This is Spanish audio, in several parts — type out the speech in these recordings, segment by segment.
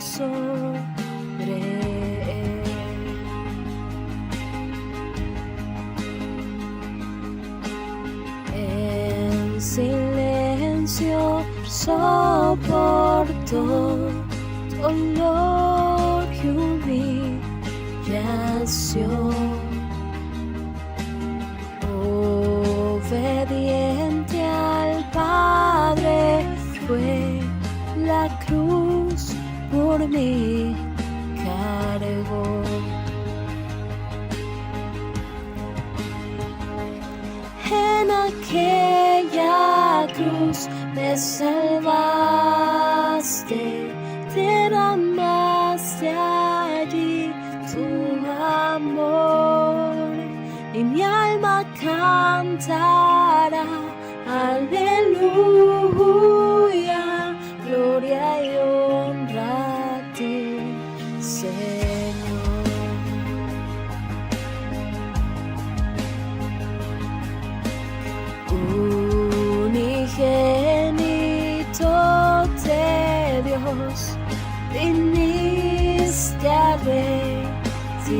sobre él. En silencio soportó dolor y humillación. Obediente al Padre fue, la cruz por mí cargó. En aquella cruz me salvaste, derramaste allí tu amor, y mi alma cantará, aleluya, gloria y honra a ti, Señor. Unigénito de Dios, viniste a redimir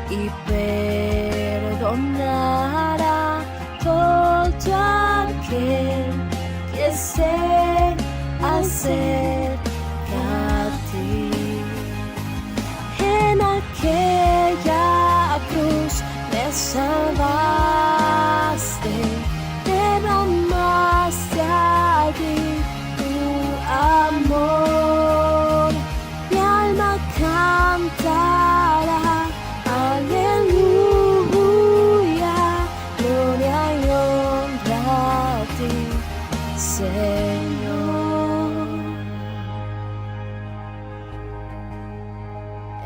y perdonar a todo aquel que se acerca a ti. En aquella cruz me salvaste, derramaste allí tu amor, mi alma cantará, aleluya, gloria y honra a ti, Señor.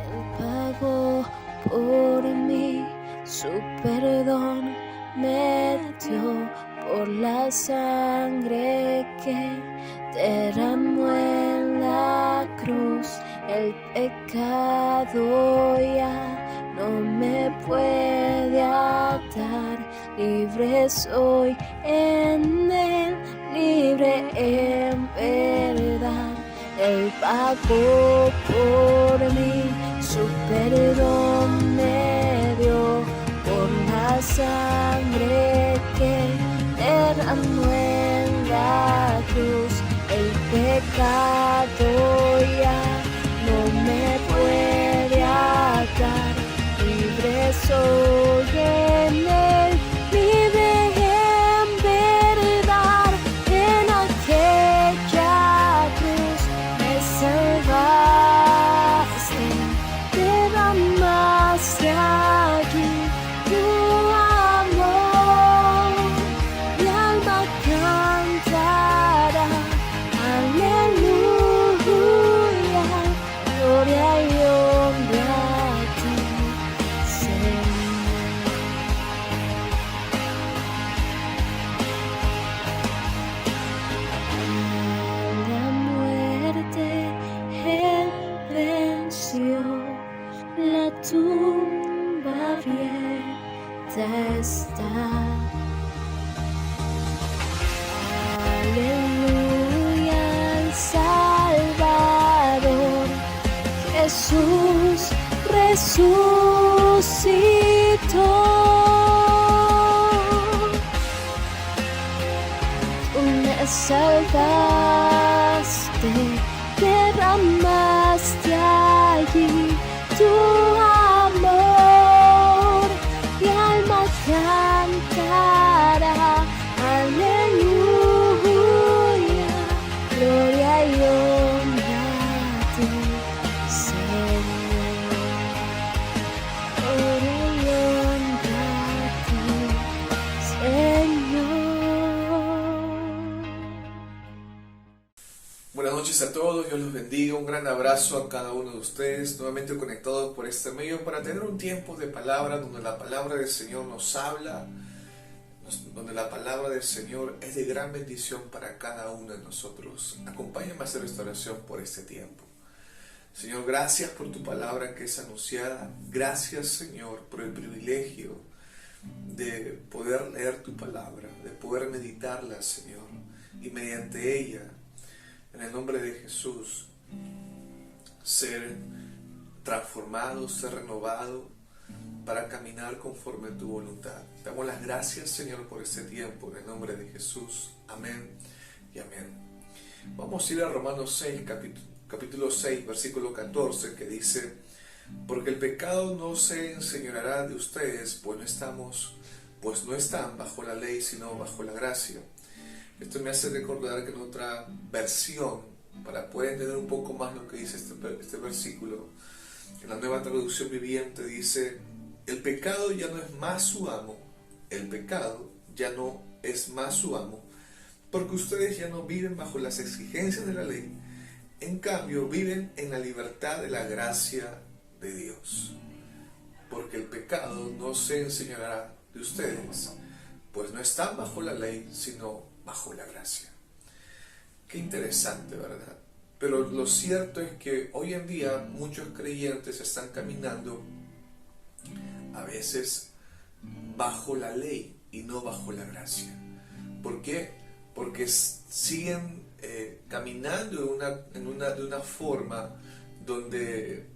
Él pagó por mí, su perdón me dio, por la sangre que derramó en la cruz. El pecado ya no me puede atar, libre soy en él, libre en verdad. Él pagó por mí, su perdón me dio, por la sangre que derramó en la cruz. El pecado ya no me puede atar, libre soy en él, libre en verdad. En aquella cruz me salvaste, derramaste allí tu amor, mi alma cantará, aleluya, gloria y honra a ti, Señor. La muerte él venció, la tumba abierta está. Aleluya, el Salvador Jesús resucitó. Tú me salvaste, derramaste allí tu amor, mi alma cantará, aleluya, gloria y honra a ti, Señor. Gloria y honra a ti, Señor. Buenas noches a todos, Dios los bendiga, un gran abrazo a cada uno de ustedes, nuevamente conectados por este medio para tener un tiempo de palabra donde la palabra del Señor nos habla, donde la palabra del Señor es de gran bendición para cada uno de nosotros. Acompáñame a hacer esta oración por este tiempo. Señor, gracias por tu palabra que es anunciada, gracias Señor por el privilegio de poder leer tu palabra, de poder meditarla, Señor, y mediante ella en el nombre de Jesús, ser transformado, ser renovado para caminar conforme a tu voluntad. Damos las gracias, Señor, por este tiempo, en el nombre de Jesús. Amén y amén. Vamos a ir a Romanos 6, capítulo 6, versículo 14, que dice: porque el pecado no se enseñoreará de ustedes, pues no están bajo la ley, sino bajo la gracia. Esto me hace recordar que en otra versión, para poder entender un poco más lo que dice este versículo, en la Nueva Traducción Viviente dice: el pecado ya no es más su amo, el pecado ya no es más su amo, porque ustedes ya no viven bajo las exigencias de la ley, en cambio viven en la libertad de la gracia de Dios. Porque el pecado no se enseñoreará de ustedes, pues no están bajo la ley, sino bajo la gracia. Qué interesante, ¿verdad? Pero lo cierto es que hoy en día muchos creyentes están caminando a veces bajo la ley y no bajo la gracia. ¿Por qué? Porque siguen caminando de una forma donde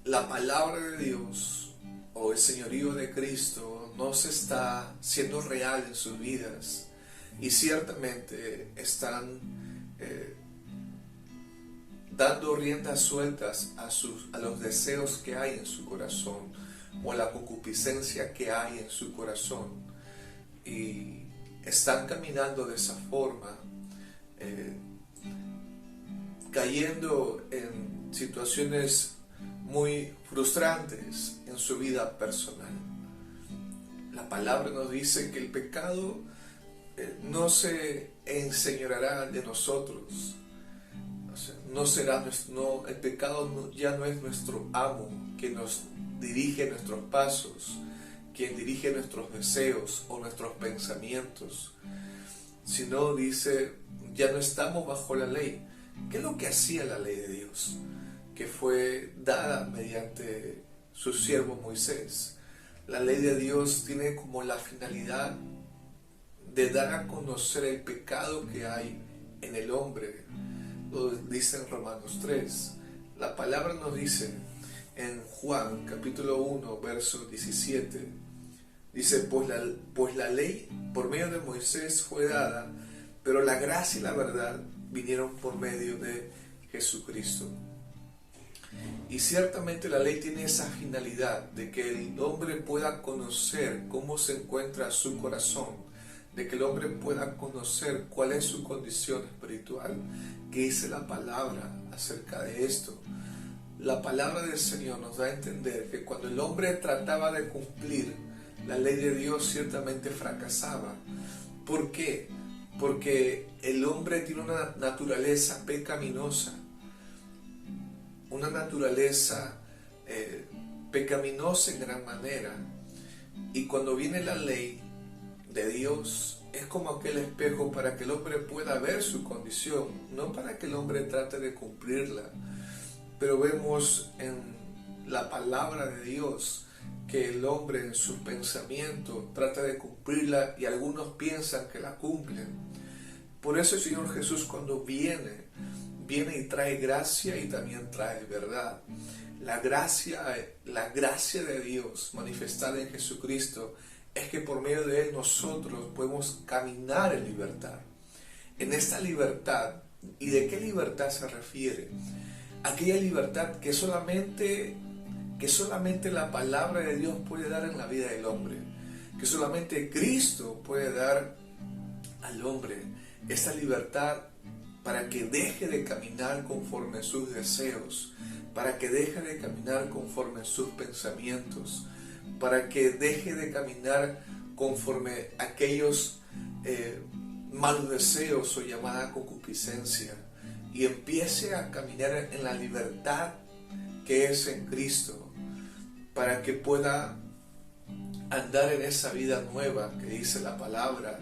la palabra de Dios o el señorío de Cristo no se está siendo real en sus vidas, y ciertamente están dando riendas sueltas a los deseos que hay en su corazón, o a la concupiscencia que hay en su corazón, y están caminando de esa forma, cayendo en situaciones muy frustrantes en su vida personal. La palabra nos dice que el pecado no se enseñoreará de nosotros. O sea, el pecado ya no es nuestro amo, que nos dirige nuestros pasos, quien dirige nuestros deseos o nuestros pensamientos, sino dice: ya no estamos bajo la ley. ¿Qué es lo que hacía la ley de Dios, que fue dada mediante su siervo Moisés? La ley de Dios tiene como la finalidad de dar a conocer el pecado que hay en el hombre. Lo dice en Romanos 3. La palabra nos dice en Juan capítulo 1 verso 17, dice: pues la ley por medio de Moisés fue dada, pero la gracia y la verdad vinieron por medio de Jesucristo. Y ciertamente la ley tiene esa finalidad de que el hombre pueda conocer cómo se encuentra su corazón, de que el hombre pueda conocer cuál es su condición espiritual. ¿Qué dice la palabra acerca de esto? La palabra del Señor nos da a entender que cuando el hombre trataba de cumplir la ley de Dios, ciertamente fracasaba. ¿Por qué? Porque el hombre tiene una naturaleza pecaminosa, una naturaleza pecaminosa en gran manera. Y cuando viene la ley de Dios, es como aquel espejo para que el hombre pueda ver su condición, no para que el hombre trate de cumplirla. Pero vemos en la palabra de Dios que el hombre en su pensamiento trata de cumplirla, y algunos piensan que la cumplen. Por eso el Señor Jesús, cuando viene y trae gracia y también trae verdad. La gracia de Dios manifestada en Jesucristo es que por medio de Él nosotros podemos caminar en libertad. En esta libertad, ¿y de qué libertad se refiere? Aquella libertad que solamente la palabra de Dios puede dar en la vida del hombre, que solamente Cristo puede dar al hombre. Esta libertad para que deje de caminar conforme a sus deseos, para que deje de caminar conforme a sus pensamientos, para que deje de caminar conforme a aquellos malos deseos o llamada concupiscencia, y empiece a caminar en la libertad que es en Cristo, para que pueda andar en esa vida nueva que dice la palabra,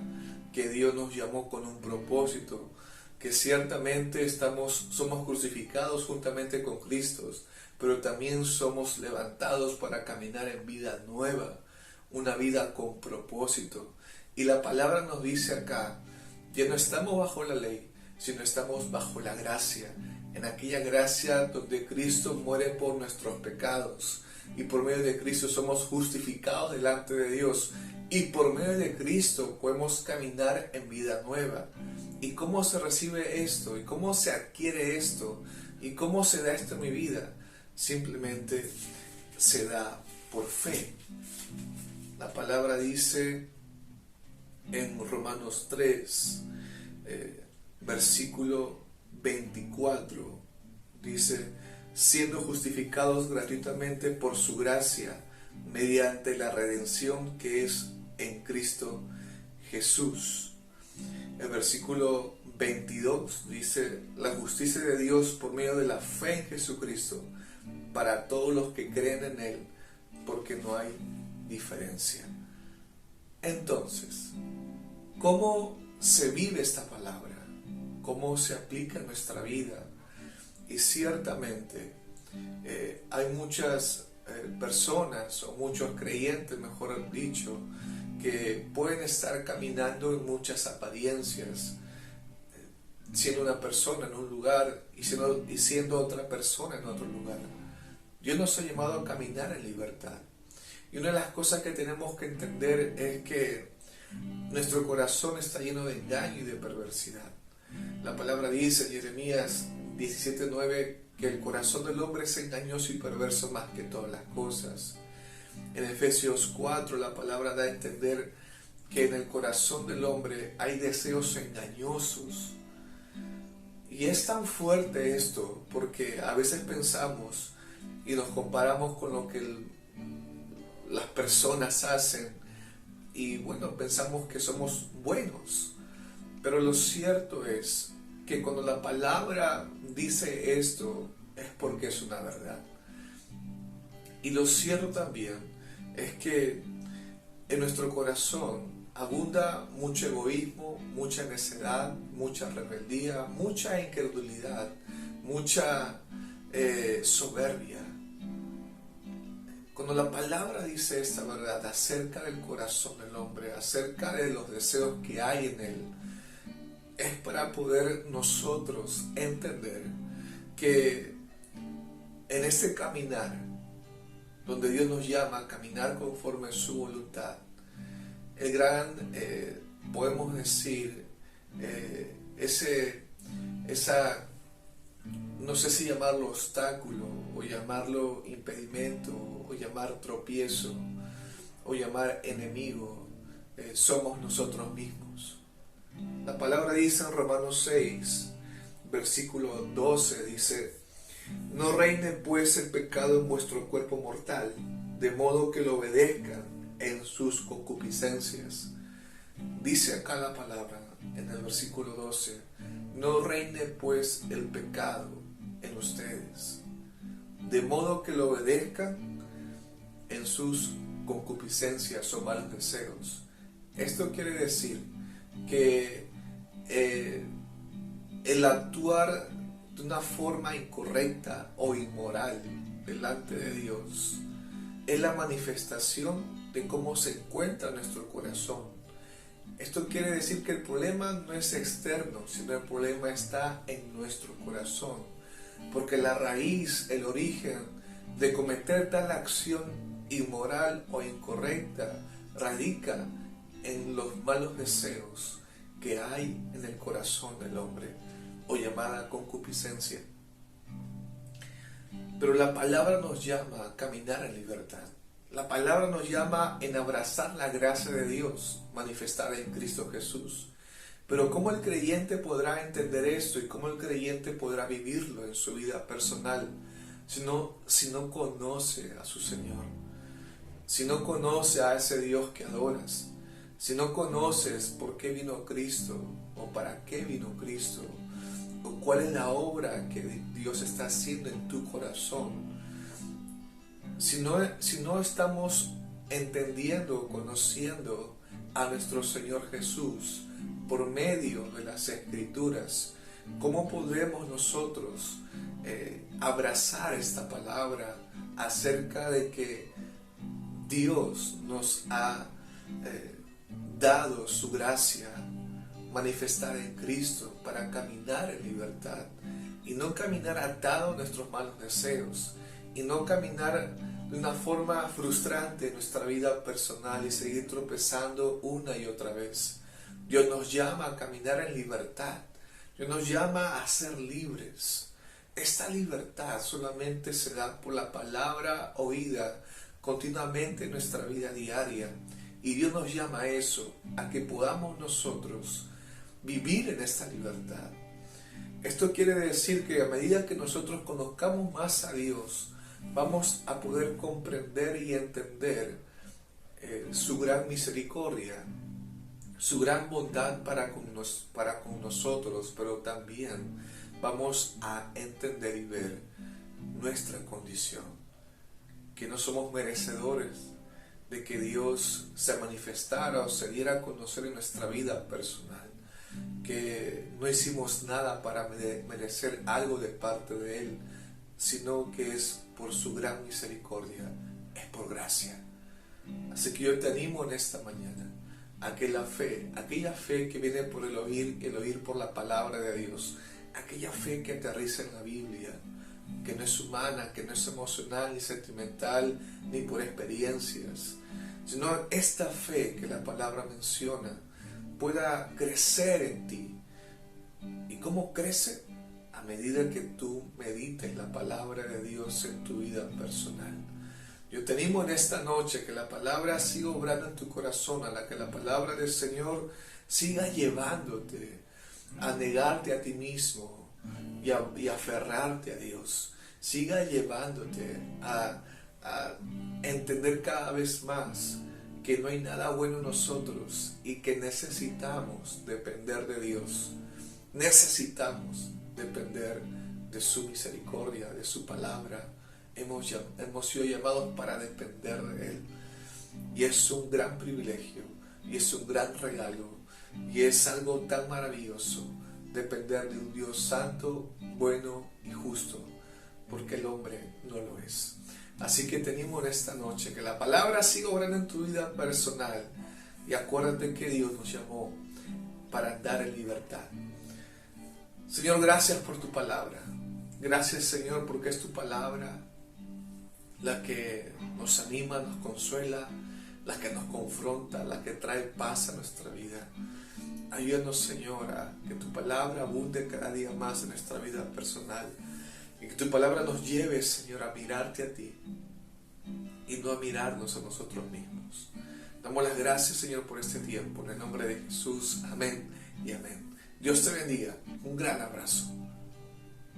que Dios nos llamó con un propósito, que ciertamente somos crucificados juntamente con Cristo, pero también somos levantados para caminar en vida nueva, una vida con propósito. Y la palabra nos dice acá: ya no estamos bajo la ley, sino estamos bajo la gracia, en aquella gracia donde Cristo muere por nuestros pecados y por medio de Cristo somos justificados delante de Dios y por medio de Cristo podemos caminar en vida nueva. ¿Y cómo se recibe esto? ¿Y cómo se adquiere esto? ¿Y cómo se da esto en mi vida? Simplemente se da por fe. La palabra dice en Romanos 3, versículo 24, dice: siendo justificados gratuitamente por su gracia, mediante la redención que es en Cristo Jesús. El versículo 22 dice: la justicia de Dios por medio de la fe en Jesucristo, para todos los que creen en Él, porque no hay diferencia. Entonces, ¿cómo se vive esta palabra? ¿Cómo se aplica en nuestra vida? Y ciertamente hay muchas personas, o muchos creyentes, mejor dicho, que pueden estar caminando en muchas apariencias, siendo una persona en un lugar y siendo otra persona en otro lugar. Dios nos ha llamado a caminar en libertad. Y una de las cosas que tenemos que entender es que nuestro corazón está lleno de engaño y de perversidad. La palabra dice en Jeremías 17:9 que el corazón del hombre es engañoso y perverso más que todas las cosas. En Efesios 4 la palabra da a entender que en el corazón del hombre hay deseos engañosos. Y es tan fuerte esto porque a veces pensamos y nos comparamos con lo que las personas hacen y bueno, pensamos que somos buenos. Pero lo cierto es que cuando la palabra dice esto es porque es una verdad. Y lo cierto también es que en nuestro corazón abunda mucho egoísmo, mucha necedad, mucha rebeldía, mucha incredulidad, mucha soberbia. Cuando la palabra dice esta verdad acerca del corazón del hombre, acerca de los deseos que hay en él, es para poder nosotros entender que en este caminar, donde Dios nos llama a caminar conforme a su voluntad, el gran, podemos decir, no sé si llamarlo obstáculo, o llamarlo impedimento, o llamar tropiezo, o llamar enemigo, somos nosotros mismos. La palabra dice en Romanos 6, versículo 12, dice: no reine pues el pecado en vuestro cuerpo mortal, de modo que lo obedezcan en sus concupiscencias. Dice acá la palabra en el versículo 12: no reine pues el pecado en ustedes, de modo que lo obedezcan en sus concupiscencias o malos deseos. Esto quiere decir que el actuar de una forma incorrecta o inmoral delante de Dios es la manifestación de cómo se encuentra nuestro corazón. Esto quiere decir que el problema no es externo, sino el problema está en nuestro corazón, porque la raíz, el origen de cometer tal acción inmoral o incorrecta radica en los malos deseos que hay en el corazón del hombre, o llamada concupiscencia. Pero la palabra nos llama a caminar en libertad. La palabra nos llama en abrazar la gracia de Dios manifestada en Cristo Jesús. Pero ¿cómo el creyente podrá entender esto y cómo el creyente podrá vivirlo en su vida personal si no conoce a su Señor? Si no conoce a ese Dios que adoras, si no conoces por qué vino Cristo o para qué vino Cristo, o cuál es la obra que Dios está haciendo en tu corazón, si no estamos entendiendo o conociendo a nuestro Señor Jesús por medio de las Escrituras, ¿cómo podemos nosotros abrazar esta palabra acerca de que Dios nos ha dado su gracia manifestar en Cristo, para caminar en libertad y no caminar atado a nuestros malos deseos y no caminar de una forma frustrante en nuestra vida personal y seguir tropezando una y otra vez. Dios nos llama a caminar en libertad. Dios nos llama a ser libres. Esta libertad solamente se da por la palabra oída continuamente en nuestra vida diaria. Y Dios nos llama a eso, a que podamos nosotros vivir en esta libertad. Esto quiere decir que a medida que nosotros conozcamos más a Dios, vamos a poder comprender y entender su gran misericordia, su gran bondad para con nosotros, pero también vamos a entender y ver nuestra condición, que no somos merecedores de que Dios se manifestara o se diera a conocer en nuestra vida personal, que no hicimos nada para merecer algo de parte de Él, sino que es por su gran misericordia, es por gracia. Así que yo te animo en esta mañana a que aquella fe que viene por el oír por la palabra de Dios, aquella fe que aterriza en la Biblia, que no es humana, que no es emocional ni sentimental, ni por experiencias, sino esta fe que la palabra menciona, pueda crecer en ti. ¿Y cómo crece? A medida que tú medites la palabra de Dios en tu vida personal. Yo te animo en esta noche que la palabra siga obrando en tu corazón, a la que la palabra del Señor siga llevándote a negarte a ti mismo y a aferrarte a Dios. Siga llevándote a entender cada vez más que no hay nada bueno en nosotros y que necesitamos depender de Dios. Necesitamos depender de su misericordia, de su palabra. Hemos sido llamados para depender de Él. Y es un gran privilegio, y es un gran regalo, y es algo tan maravilloso depender de un Dios santo, bueno y justo, porque el hombre no lo es. Así que te animo en esta noche, que la palabra siga obrando en tu vida personal, y acuérdate que Dios nos llamó para andar en libertad. Señor, gracias por tu palabra. Gracias, Señor, porque es tu palabra la que nos anima, nos consuela, la que nos confronta, la que trae paz a nuestra vida. Ayúdanos, Señor, a que tu palabra abunde cada día más en nuestra vida personal y que tu palabra nos lleve, Señor, a mirarte a ti y no a mirarnos a nosotros mismos. Damos las gracias, Señor, por este tiempo. En el nombre de Jesús, amén y amén. Dios te bendiga. Un gran abrazo.